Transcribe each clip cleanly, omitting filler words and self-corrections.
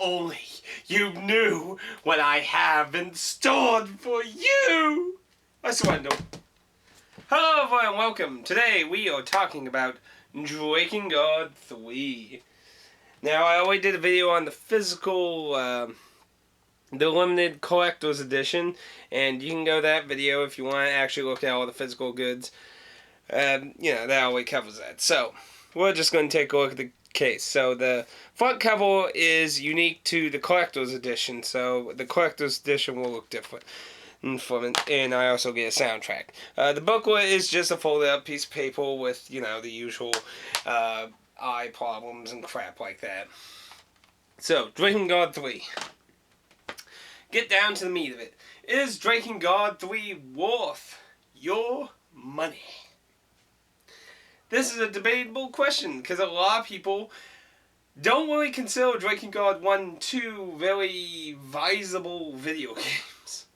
only you knew what I have in store for you. I swindle. Hello everyone, welcome. Today we are talking about Drakengard 3. Now I already did a video on the physical, the limited collector's edition, and you can go to that video if you want to actually look at all the physical goods. That already covers that. So, we're just going to take a look at the case. So, the front cover is unique to the collector's edition, so the collector's edition will look different from it, and I also get a soundtrack. The booklet is just a folded up piece of paper with, the usual eye problems and crap like that. So, Drakengard 3. Get down to the meat of it. Is Drakengard 3 worth your money? This is a debatable question, because a lot of people don't really consider Drakengard 1 and 2 very viable video games.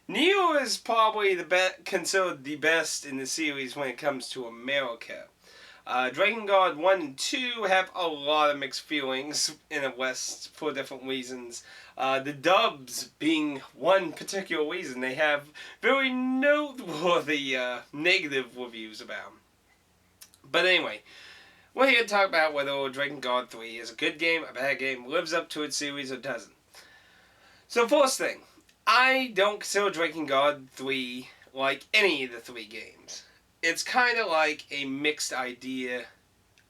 Neo is probably considered the best in the series when it comes to America. Drakengard 1 and 2 have a lot of mixed feelings in the West for different reasons. The dubs being one particular reason. They have very noteworthy negative reviews about them. But anyway, we're here to talk about whether Drakengard 3 is a good game, a bad game, lives up to its series, or doesn't. So first thing, I don't consider Drakengard 3 like any of the 3 games. It's kind of like a mixed idea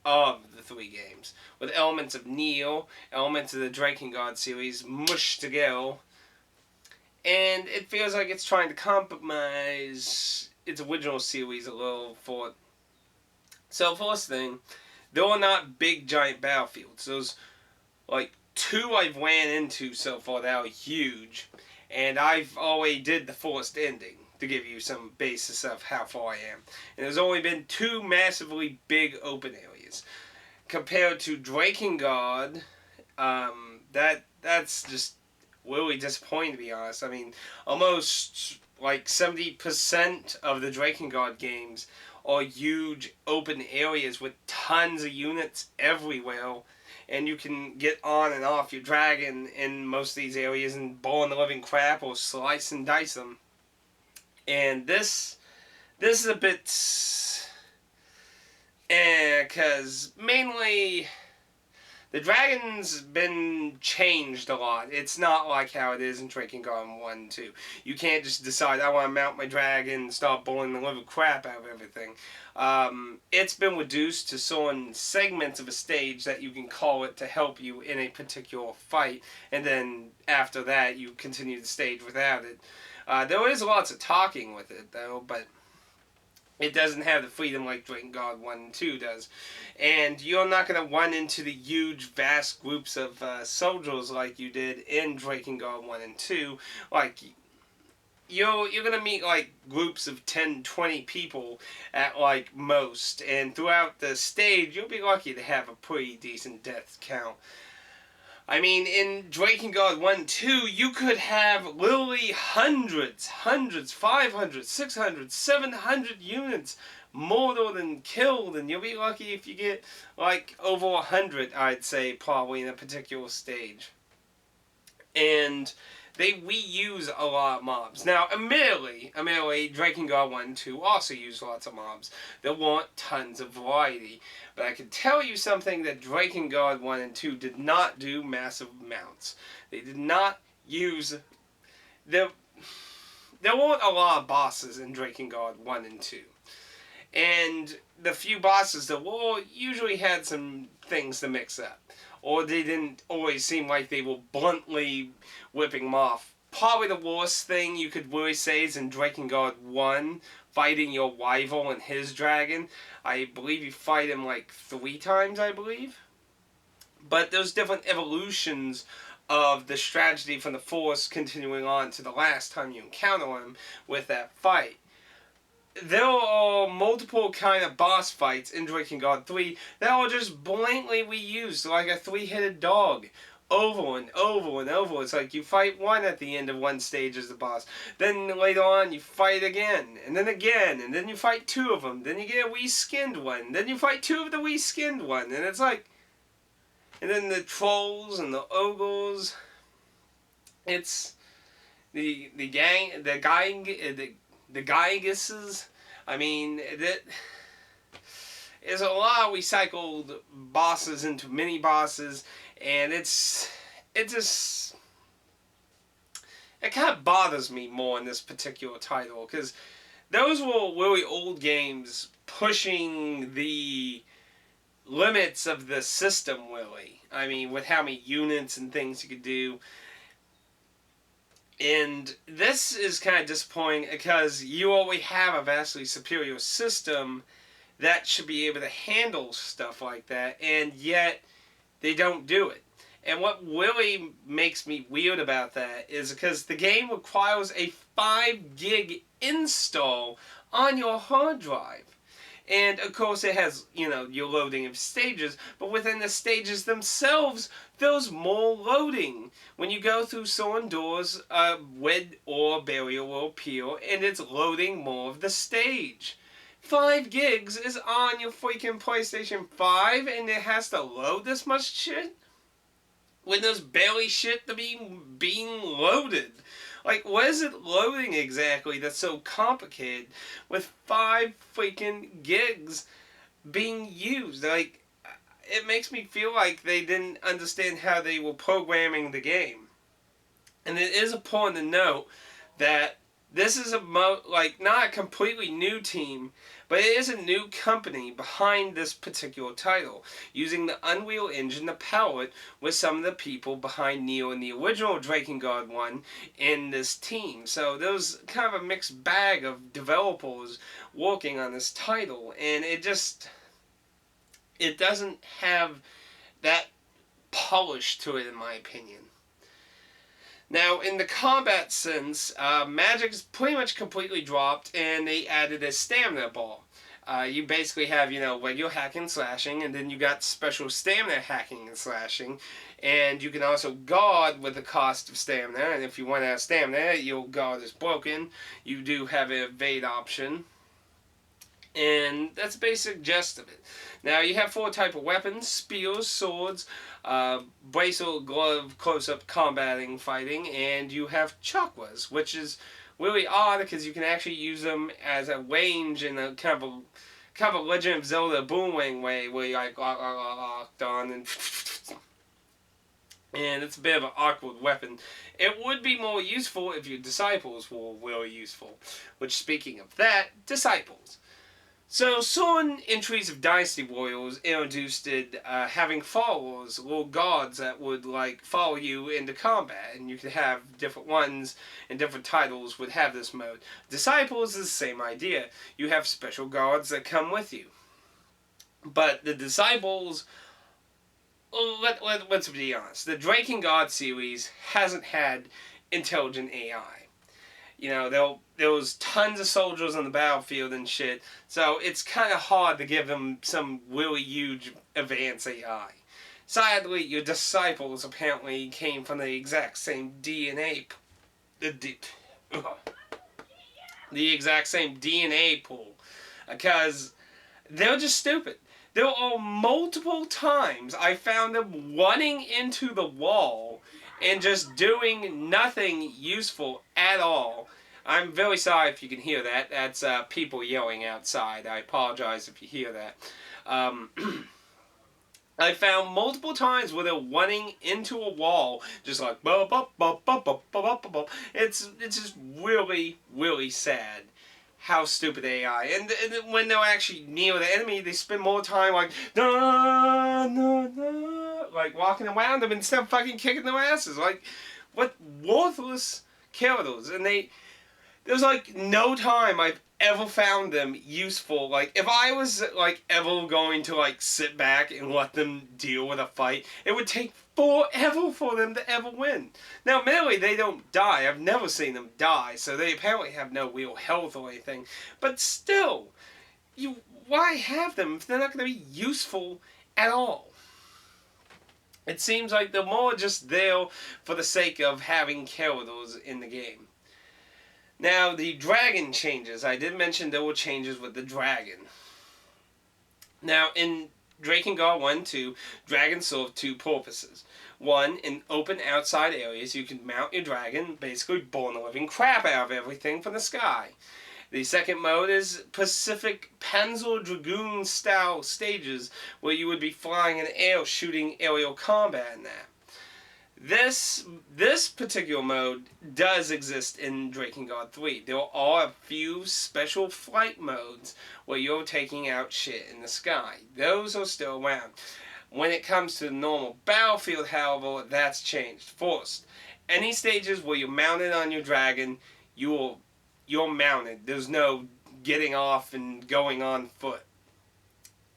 of the 3 games, with elements of Neo, elements of the Drakengard series mushed together, and it feels like it's trying to compromise its original series a little for it. So first thing, there are not big giant battlefields. There's like 2 I've ran into so far that are huge, and I've already did the first ending to give you some basis of how far I am. And there's only been 2 massively big open areas. Compared to Drakengard, that's just really disappointing, to be honest. I mean, almost like 70% of the Drakengard games are huge open areas with tons of units everywhere, and you can get on and off your dragon in most of these areas and burn the living crap or slice and dice them. And this is a bit, because mainly the dragon's been changed a lot. It's not like how it is in Drakengard 1 and 2. You can't just decide, I want to mount my dragon and start bullying the living crap out of everything. It's been reduced to certain segments of a stage that you can call it to help you in a particular fight, and then after that you continue the stage without it. There is lots of talking with it, though, but it doesn't have the freedom like Drakengard 1 and 2 does. And you're not going to run into the huge, vast groups of soldiers like you did in Drakengard 1 and 2. Like, you're going to meet, like, groups of 10, 20 people at, like, most. And throughout the stage, you'll be lucky to have a pretty decent death count. I mean, in Drakengard 1 and 2, you could have literally hundreds, 500, 600, 700 units murdered and killed, and you'll be lucky if you get, like, over 100, I'd say, probably in a particular stage. And they reuse a lot of mobs. Now, admittedly, Drakengard 1 and 2 also use lots of mobs. There weren't tons of variety. But I can tell you something that Drakengard 1 and 2 did not do massive amounts. They did not use... There weren't a lot of bosses in Drakengard 1 and 2. And the few bosses that were usually had some things to mix up. Or they didn't always seem like they were bluntly whipping them off. Probably the worst thing you could really say is in Drakengard 1, fighting your rival and his dragon. I believe you fight him like 3 times, I believe. But there's different evolutions of the strategy from the first continuing on to the last time you encounter him with that fight. There are multiple kind of boss fights in Drakengard 3 that are just blatantly reused, like a 3-headed dog. Over and over and over. It's like you fight one at the end of one stage as the boss. Then later on you fight again. And then you fight 2 of them. Then you get a reskinned one. Then you fight 2 of the reskinned one. And it's like, And then the trolls and the ogres. It's the gang, the Gyguses. I mean, that is a lot of recycled bosses into mini bosses, and it just it kind of bothers me more in this particular title because those were really old games pushing the limits of the system, really. I mean, with how many units and things you could do. And this is kind of disappointing because you already have a vastly superior system that should be able to handle stuff like that, and yet they don't do it. And what really makes me weird about that is because the game requires a 5 gig install on your hard drive. And of course it has, your loading of stages, but within the stages themselves, there's more loading. When you go through certain doors, a red or barrier will appear, and it's loading more of the stage. 5 gigs is on your freaking PlayStation 5, and it has to load this much shit? When there's barely shit to be being loaded. Like, what is it loading exactly that's so complicated with 5 freaking gigs being used? Like, it makes me feel like they didn't understand how they were programming the game. And it is important to note that this is not a completely new team, but it is a new company behind this particular title, using the Unreal Engine to power it with some of the people behind Neo and the original Drakengard one in this team. So there's kind of a mixed bag of developers working on this title, and it doesn't have that polish to it, in my opinion. Now, in the combat sense, magic is pretty much completely dropped, and they added a stamina bar. You basically have, regular hacking and slashing, and then you got special stamina hacking and slashing, and you can also guard with the cost of stamina, and if you run out of stamina, your guard is broken. You do have an evade option, and that's the basic gist of it. Now, you have 4 types of weapons: spears, swords, bracelet, glove, close-up combating, fighting, and you have chakras, which is really odd because you can actually use them as a range in a kind of a Legend of Zelda boomerang way, where you locked on and it's a bit of an awkward weapon. It would be more useful if your disciples were really useful. Which, speaking of that, disciples. So, certain entries of Dynasty Warriors introduced having followers, little gods that would, follow you into combat, and you could have different ones, and different titles would have this mode. Disciples is the same idea. You have special gods that come with you. But the Disciples, let's be honest, the Drakengard series hasn't had intelligent AI. There was tons of soldiers on the battlefield and shit, so it's kind of hard to give them some really huge advanced AI. Sadly, your disciples apparently came from the exact same DNA, the exact same DNA pool, because they're just stupid. There are multiple times I found them running into the wall and just doing nothing useful at all. I'm very sorry if you can hear that. That's people yelling outside. I apologize if you hear that. I found multiple times where they're running into a wall, just like it's just really, really sad how stupid AI. And when they're actually near the enemy, they spend more time like walking around them instead of fucking kicking their asses. Like, what worthless characters. And there's no time I've ever found them useful. Like, if I was ever going to sit back and let them deal with a fight, it would take forever for them to ever win. Now, admittedly, they don't die. I've never seen them die, so they apparently have no real health or anything. But still, why have them if they're not going to be useful at all? It seems like they're more just there for the sake of having characters in the game. Now, the dragon changes. I did mention there were changes with the dragon. Now, in Drakengard 1 and 2, dragons serve two purposes. One, in open outside areas, you can mount your dragon, basically burn the living crap out of everything from the sky. The second mode is Pacific Panzer Dragoon style stages, where you would be flying in the air shooting aerial combat in that. This particular mode does exist in Drakengard 3. There are a few special flight modes where you're taking out shit in the sky. Those are still around. When it comes to the normal battlefield, however, that's changed. First, any stages where you're mounted on your dragon, you're mounted. There's no getting off and going on foot.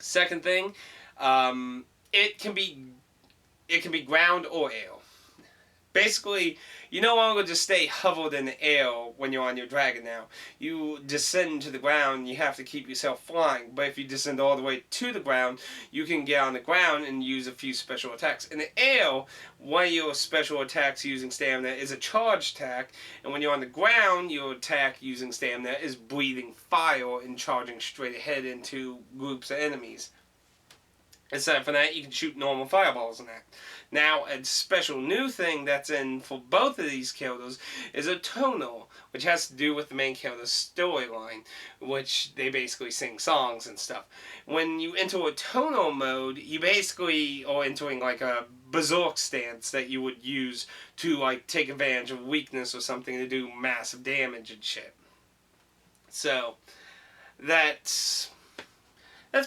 Second thing, it can be ground or air. Basically, you no longer just stay hovered in the air when you're on your dragon now. You descend to the ground and you have to keep yourself flying. But if you descend all the way to the ground, you can get on the ground and use a few special attacks. In the air, one of your special attacks using stamina is a charge attack. And when you're on the ground, your attack using stamina is breathing fire and charging straight ahead into groups of enemies. Aside from that, you can shoot normal fireballs in that. Now, a special new thing that's in for both of these characters is a tonal, which has to do with the main character's storyline, which they basically sing songs and stuff. When you enter a tonal mode, you basically are entering like a berserk stance that you would use to like take advantage of weakness or something to do massive damage and shit. So, that's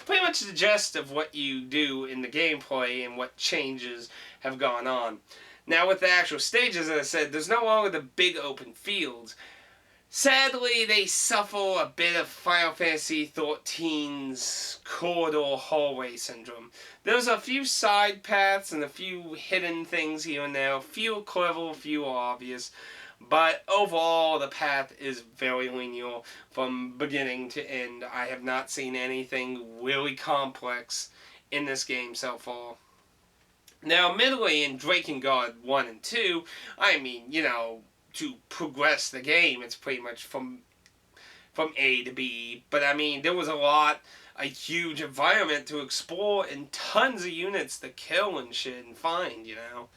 pretty much the gist of what you do in the gameplay and what changes have gone on. Now with the actual stages, as I said, there's no longer the big open fields. Sadly, they suffer a bit of Final Fantasy XIII's corridor hallway syndrome. There's a few side paths and a few hidden things here and there. A few are clever, a few are obvious. But overall, the path is very linear from beginning to end. I have not seen anything really complex in this game so far. Now, admittedly, in Drakengard 1 and 2, I mean, you know, to progress the game, it's pretty much from A to B. But, I mean, there was a huge environment to explore and tons of units to kill and shit and find, you know.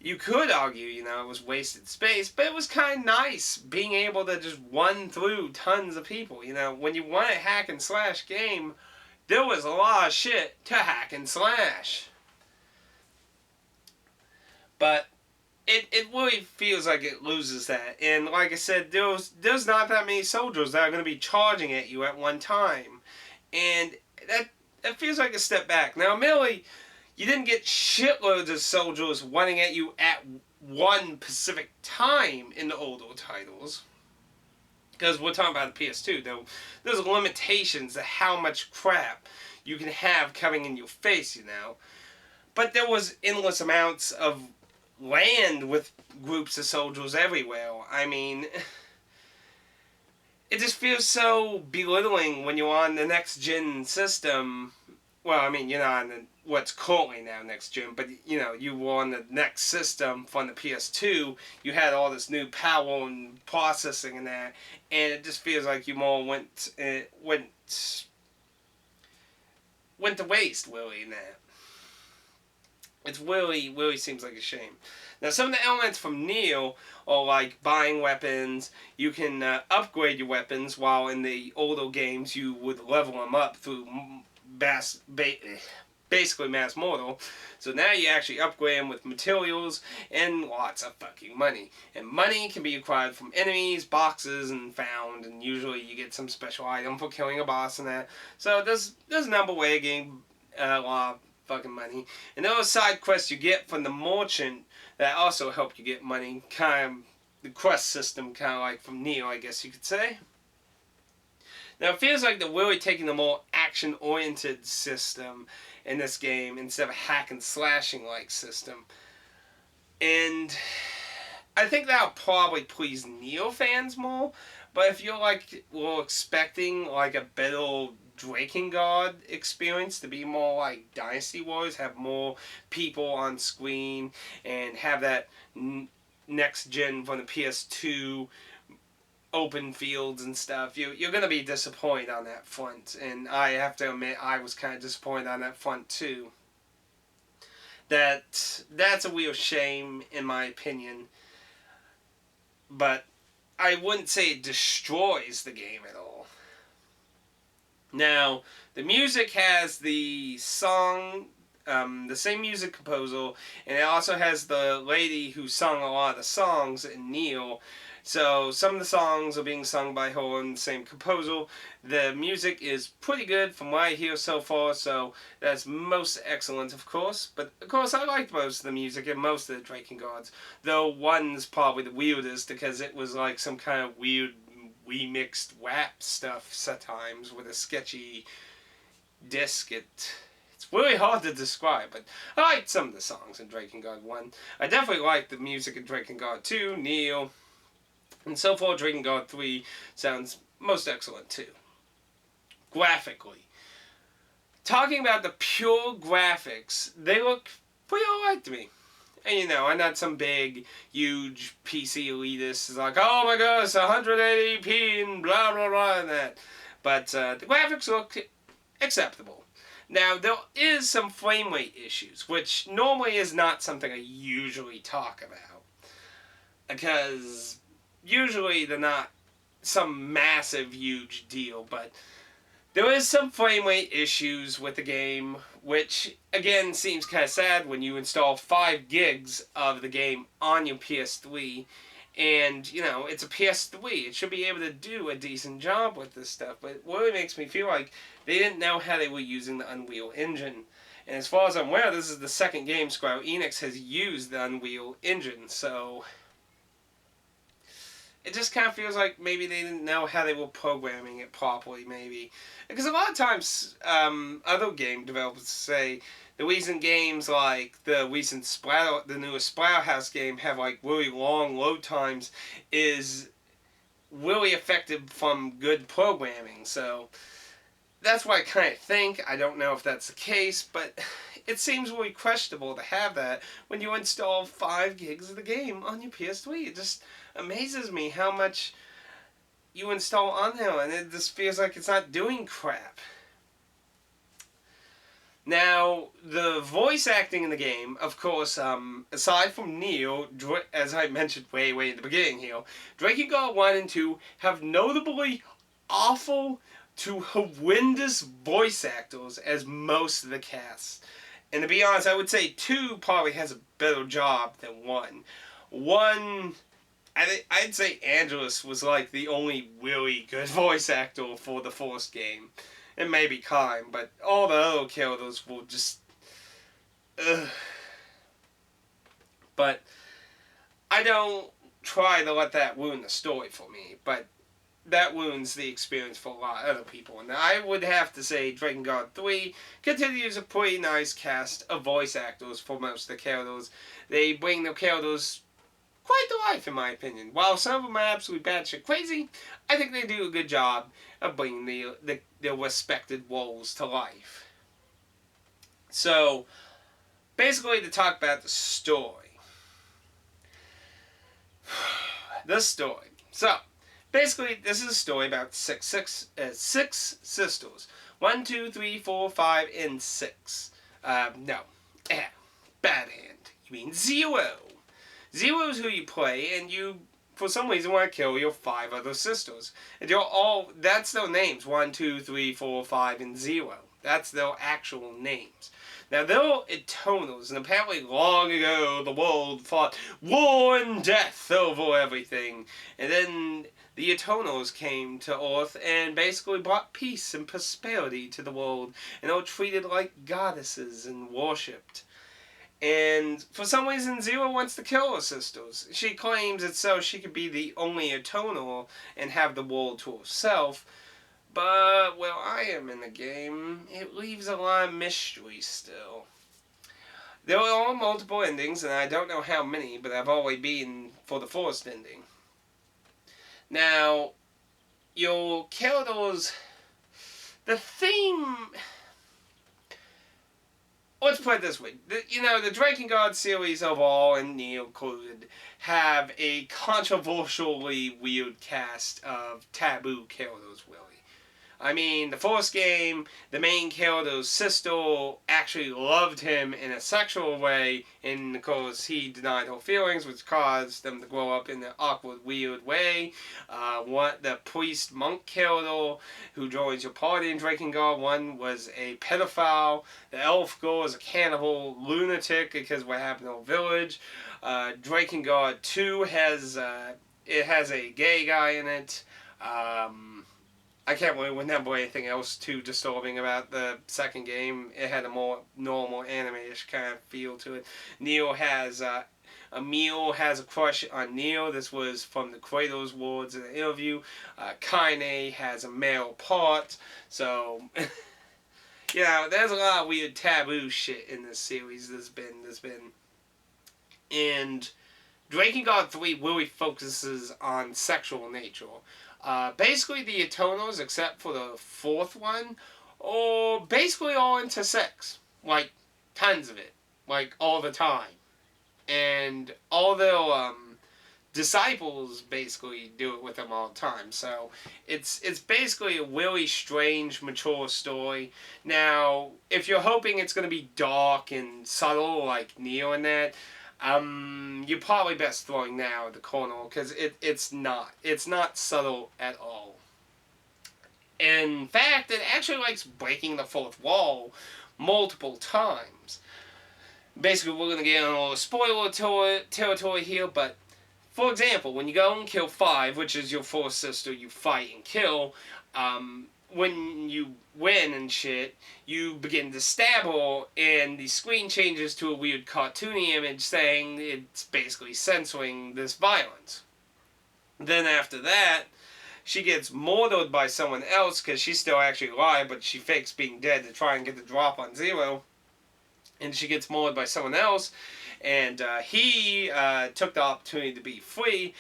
You could argue, you know, it was wasted space, but it was kind of nice being able to just run through tons of people. You know, when you want a hack and slash game, there was a lot of shit to hack and slash. But it really feels like it loses that. And like I said, there's not that many soldiers that are going to be charging at you at one time. And that feels like a step back. Now, admittedly, you didn't get shitloads of soldiers running at you at one specific time in the older titles. Because we're talking about the PS2, though. There's limitations to how much crap you can have coming in your face, you know. But there was endless amounts of land with groups of soldiers everywhere. I mean, it just feels so belittling when you're on the next-gen system. Well, I mean, you're not on what's currently now next gen, but you know, you were on the next system from the PS2, you had all this new power and processing and that, and it just feels like you more went to waste, really, in that. It really seems like a shame. Now, some of the elements from Neo are like buying weapons. You can upgrade your weapons, while in the older games you would level them up through basically mass mortal. So now you actually upgrade them with materials and lots of fucking money. And money can be acquired from enemies, boxes, and found. And usually you get some special item for killing a boss and that. So there's a number of ways of getting a lot of fucking money. And there are side quests you get from the merchant that also help you get money. Kind of the quest system, kind of like from Neo, I guess you could say. Now, it feels like they're really taking a more action-oriented system in this game instead of a hack and slashing like system. And I think that'll probably please Neo fans more. But if you're like, well, expecting like a better Drakengard experience to be more like Dynasty Wars, have more people on screen, and have that next gen from the PS2 open fields and stuff, you're going to be disappointed on that front. And I have to admit, I was kind of disappointed on that front too. That's a real shame, in my opinion. But I wouldn't say it destroys the game at all. Now, the music has the song, the same music composer, and it also has the lady who sung a lot of the songs, Neil. So some of the songs are being sung by her and the same composer. The music is pretty good from what I hear so far, so that's most excellent, of course. But of course, I liked most of the music in most of the Drakengards, though one's probably the weirdest because it was like some kind of weird remixed WAP stuff sometimes with a sketchy disc. It's really hard to describe, but I liked some of the songs in Drakengard 1. I definitely liked the music in Drakengard 2, Neil. And so far, Drakengard 3 sounds most excellent too. Graphically. Talking about the pure graphics, they look pretty alright to me. And you know, I'm not some big, huge PC elitist. It's like, oh my gosh, 180p and blah blah blah and that. But the graphics look acceptable. Now, there is some frame rate issues, which normally is not something I usually talk about. Because usually they're not some massive, huge deal, but there is some frame rate issues with the game, which, again, seems kind of sad when you install 5 gigs of the game on your PS3, and, you know, it's a PS3. It should be able to do a decent job with this stuff, but it really makes me feel like they didn't know how they were using the Unreal Engine. And as far as I'm aware, this is the second game Square Enix has used the Unreal Engine, so it just kind of feels like maybe they didn't know how they were programming it properly, maybe. Because a lot of times, other game developers say the recent games like the recent the newest Splatterhouse game have like really long load times is really effective from good programming. So that's what I kind of think. I don't know if that's the case, but it seems really questionable to have that when you install 5 gigs of the game on your PS3. It just amazes me how much you install on there, and it just feels like it's not doing crap. Now, the voice acting in the game, of course, aside from Neil, as I mentioned way in the beginning here, Drakengard 1 and 2 have notably awful to horrendous voice actors as most of the cast. And to be honest, I would say 2 probably has a better job than 1. 1, I'd say Angelus was like the only really good voice actor for the first game. And maybe Kime, but all the other characters will just... Ugh. But I don't try to let that ruin the story for me, but that ruins the experience for a lot of other people. And I would have to say Drakengard 3 continues a pretty nice cast of voice actors for most of the characters. They bring the characters quite to life, in my opinion. While some of them are absolutely batshit crazy, I think they do a good job of bringing the respected roles to life. So, basically, to talk about the story. The story. So, basically, this is a story about six sisters. 1, 2, 3, 4, 5, and 6. No. Bad hand. You mean 0. 0 is who you play, and you, for some reason, want to kill your 5 other sisters. And you're all, that's their names. 1, 2, 3, 4, 5, and 0. That's their actual names. Now, they're Eternals, and apparently long ago, the world fought war and death over everything. And then the Eternals came to Earth and basically brought peace and prosperity to the world. And they were treated like goddesses and worshipped. And for some reason, Zero wants to kill her sisters. She claims it's so she could be the only Eternal and have the world to herself. But where I am in the game, it leaves a lot of mystery still. There are multiple endings, and I don't know how many, but I've always been for the first ending. Now, your characters... The theme... let's put it this way. The Drakengard series overall, and Neil included, have a controversially weird cast of taboo characters, Willie. I mean, the first game, the main character's sister actually loved him in a sexual way, and of course he denied her feelings, which caused them to grow up in an awkward, weird way. The priest monk character who joins your party in Drakengard 1 was a pedophile. The elf girl is a cannibal lunatic because of what happened in her village. Drakengard 2 has a gay guy in it. I can't really remember anything else too disturbing about the second game. It had a more normal anime-ish kind of feel to it. Emil has a crush on Neil. This was from the creator's words in an interview. Kaine has a male part. So, there's a lot of weird taboo shit in this series there's been. And Drakengard 3 really focuses on sexual nature. Basically, the Eternals, except for the fourth one, are basically all into sex. Like, tons of it. Like, all the time. And all their disciples basically do it with them all the time. So, it's basically a really strange, mature story. Now, if you're hoping it's going to be dark and subtle like Neo and that, you're probably best throwing now at the corner because it's not. It's not subtle at all. In fact, it actually likes breaking the fourth wall multiple times. Basically, we're going to get on a little spoiler territory here, but for example, when you go and kill 5, which is your first sister you fight and kill, when you win and shit, you begin to stab her, and the screen changes to a weird cartoony image saying it's basically censoring this violence. Then after that, she gets murdered by someone else because she's still actually alive, but she fakes being dead to try and get the drop on Zero. And she gets murdered by someone else, and he took the opportunity to be free,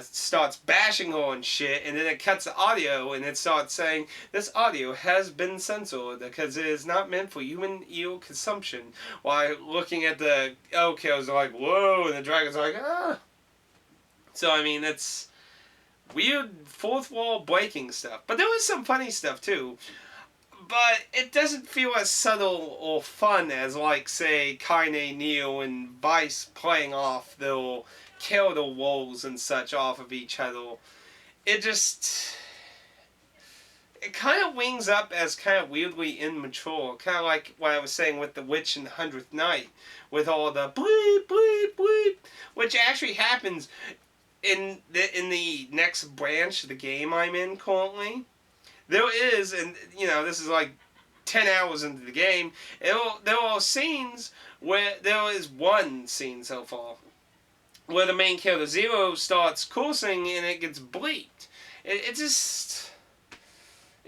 starts bashing her and shit, and then it cuts the audio, and it starts saying, this audio has been censored because it is not meant for human ear consumption. While looking at the kills, they're like, whoa, and the dragon's like, ah. So, I mean, it's weird fourth wall breaking stuff. But there was some funny stuff, too. But it doesn't feel as subtle or fun as, like, say, Kaine, Neo, and Vice playing off their character roles and such off of each other. It kind of wings up as kind of weirdly immature. Kind of like what I was saying with The Witch and the 100th Night. With all the bleep, bleep, bleep. Which actually happens in the next branch of the game I'm in currently. There is, and this is like 10 hours into the game, there are scenes where, there is one scene so far, where the main character Zero starts cursing and it gets bleeped. It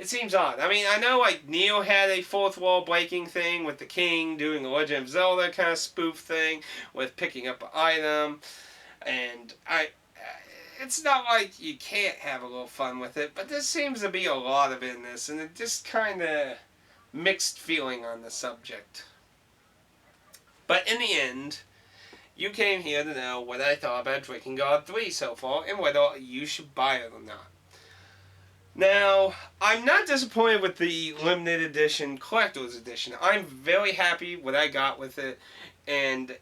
seems odd. I mean, I know like Neo had a fourth wall breaking thing with the king doing a Legend of Zelda kind of spoof thing with picking up an item, and it's not like you can't have a little fun with it, but there seems to be a lot of it in this, and it just kind of mixed feeling on the subject. But in the end, you came here to know what I thought about Drakengard 3 so far, and whether you should buy it or not. Now, I'm not disappointed with the limited edition, collector's edition. I'm very happy what I got with it, and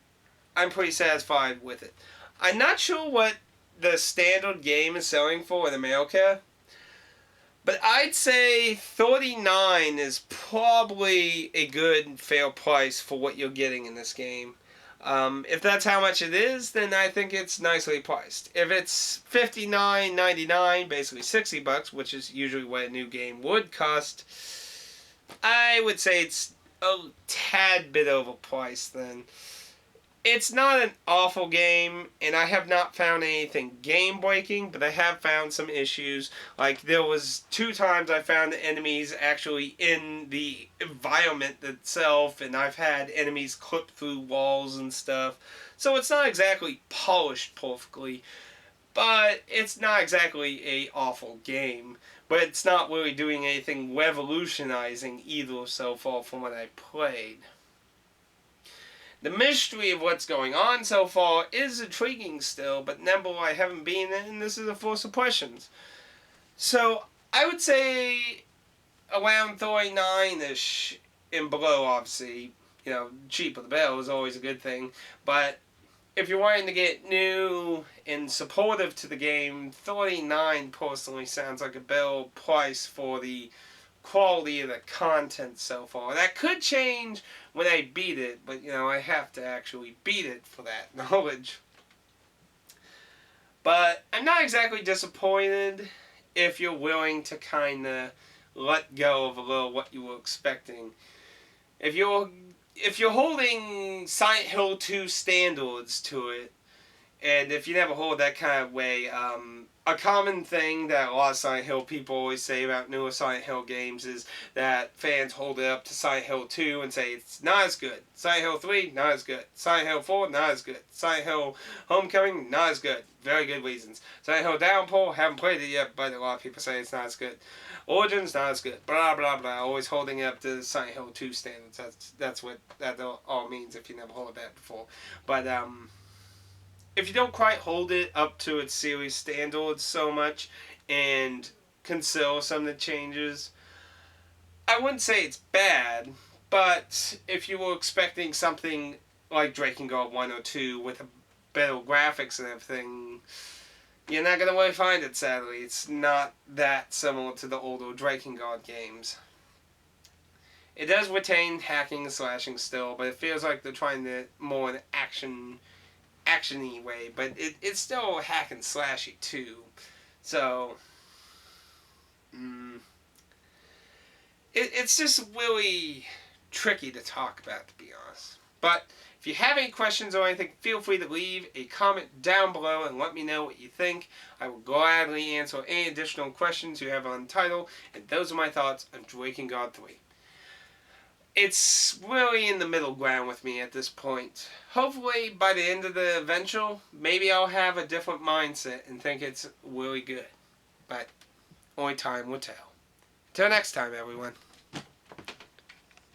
I'm pretty satisfied with it. I'm not sure what the standard game is selling for in America, but I'd say $39 is probably a good, fair price for what you're getting in this game. If that's how much it is, then I think it's nicely priced. If it's $59.99, basically $60, which is usually what a new game would cost, I would say it's a tad bit overpriced then. It's not an awful game, and I have not found anything game-breaking, but I have found some issues. Like, there was 2 times I found the enemies actually in the environment itself, and I've had enemies clip through walls and stuff. So it's not exactly polished perfectly, but it's not exactly an awful game. But it's not really doing anything revolutionizing either so far from what I played. The mystery of what's going on so far is intriguing still, but Nimble I haven't been in, and this is a force of questions. So I would say around 39-ish and below, obviously. Cheap with the bill is always a good thing. But if you're wanting to get new and supportive to the game, 39 personally sounds like a bill price for the quality of the content so far. That could change when I beat it, but I have to actually beat it for that knowledge. But I'm not exactly disappointed if you're willing to kind of let go of a little what you were expecting. If you're holding Silent Hill 2 standards to it, and if you never hold that kind of way, a common thing that a lot of Silent Hill people always say about newer Silent Hill games is that fans hold it up to Silent Hill 2 and say it's not as good. Silent Hill 3, not as good. Silent Hill 4, not as good. Silent Hill Homecoming, not as good. Very good reasons. Silent Hill Downpour, haven't played it yet, but a lot of people say it's not as good. Origins, not as good. Blah, blah, blah. Always holding it up to the Silent Hill 2 standards. That's what that all means if you never heard that before. But, if you don't quite hold it up to its series standards so much and consider some of the changes, I wouldn't say it's bad, but if you were expecting something like Drakengard 1 or 2 with a better graphics and everything, you're not going to really find it, sadly. It's not that similar to the older Drakengard games. It does retain hacking and slashing still, but it feels like they're trying to more an action-y way, but it's still hack and slashy too. So it's just really tricky to talk about, to be honest. But if you have any questions or anything, feel free to leave a comment down below and let me know what you think. I will gladly answer any additional questions you have on the title, and those are my thoughts on Drakengard 3. It's really in the middle ground with me at this point. Hopefully, by the end of the eventual, maybe I'll have a different mindset and think it's really good. But only time will tell. Till next time, everyone.